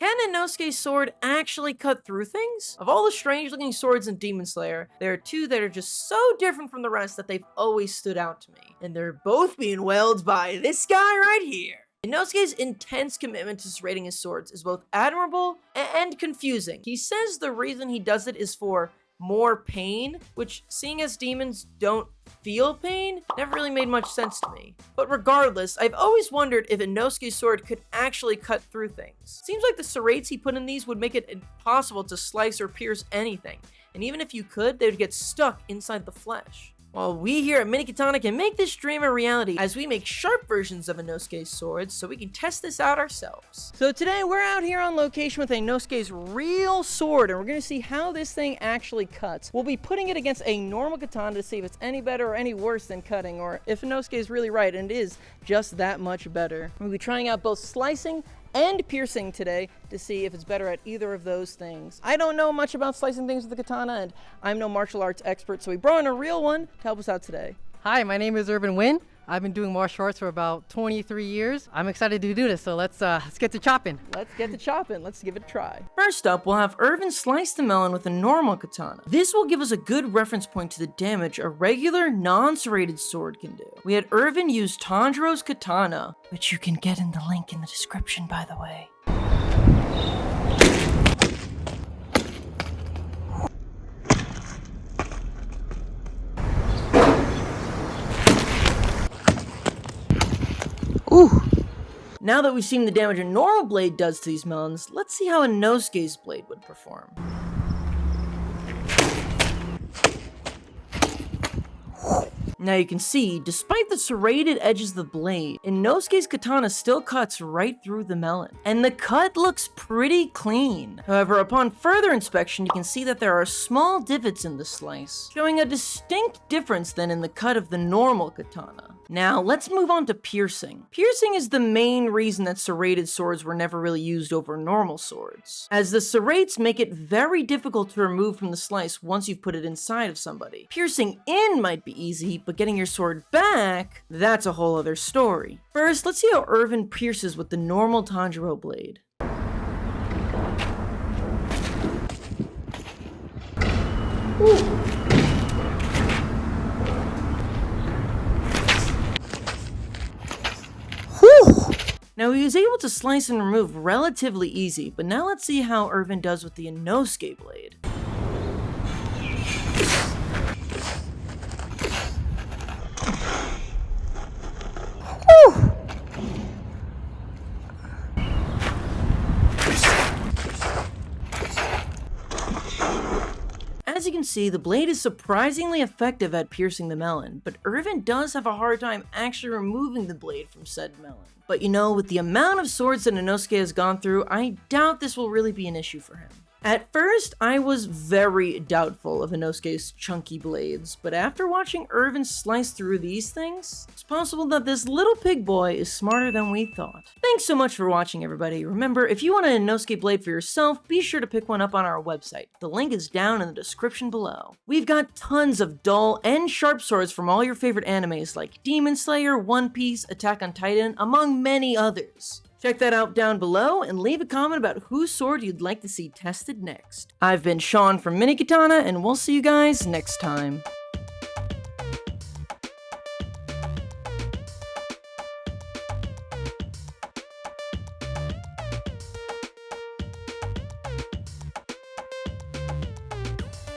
Can Inosuke's sword actually cut through things? Of all the strange looking swords in Demon Slayer, there are two that are just so different from the rest that they've always stood out to me. And they're both being wielded by this guy right here. Inosuke's intense commitment to serrating his swords is both admirable and confusing. He says the reason he does it is for more pain, which, seeing as demons don't feel pain, never really made much sense to me. But regardless, I've always wondered if Inosuke's sword could actually cut through things. Seems like the serrates he put in these would make it impossible to slice or pierce anything, and even if you could, they would get stuck inside the flesh. Well, we here at Mini Katana can make this dream a reality as we make sharp versions of Inosuke's swords so we can test this out ourselves. So today we're out here on location with Inosuke's real sword, and we're going to see how this thing actually cuts. We'll be putting it against a normal katana to see if it's any better or any worse than cutting, or if Inosuke is really right and it is just that much better. We'll be trying out both slicing and piercing today to see if it's better at either of those things. I don't know much about slicing things with the katana, and I'm no martial arts expert, so we brought in a real one to help us out today. Hi, my name is Urban Wynn. I've been doing martial arts for about 23 years. I'm excited to do this, so let's get to chopping. Let's get to chopping. Let's give it a try. First up, we'll have Irvin slice the melon with a normal katana. This will give us a good reference point to the damage a regular, non-serrated sword can do. We had Irvin use Tanjiro's katana, which you can get in the link in the description, by the way. Ooh. Now that we've seen the damage a normal blade does to these melons, let's see how Inosuke's blade would perform. Now you can see, despite the serrated edges of the blade, Inosuke's katana still cuts right through the melon. And the cut looks pretty clean. However, upon further inspection, you can see that there are small divots in the slice, showing a distinct difference than in the cut of the normal katana. Now, let's move on to piercing. Piercing is the main reason that serrated swords were never really used over normal swords, as the serrates make it very difficult to remove from the slice once you've put it inside of somebody. Piercing in might be easy, but getting your sword back, that's a whole other story. First, let's see how Irvin pierces with the normal Tanjiro blade. Ooh. Now he was able to slice and remove relatively easy, but now let's see how Irvin does with the Inosuke blade. Whew. As you can see, the blade is surprisingly effective at piercing the melon, but Irvin does have a hard time actually removing the blade from said melon. But you know, with the amount of swords that Inosuke has gone through, I doubt this will really be an issue for him. At first, I was very doubtful of Inosuke's chunky blades, but after watching Irvin slice through these things, it's possible that this little pig boy is smarter than we thought. Thanks so much for watching, everybody. Remember, if you want an Inosuke blade for yourself, be sure to pick one up on our website. The link is down in the description below. We've got tons of dull and sharp swords from all your favorite animes like Demon Slayer, One Piece, Attack on Titan, among many others. Check that out down below and leave a comment about whose sword you'd like to see tested next. I've been Sean from Mini Katana, and we'll see you guys next time.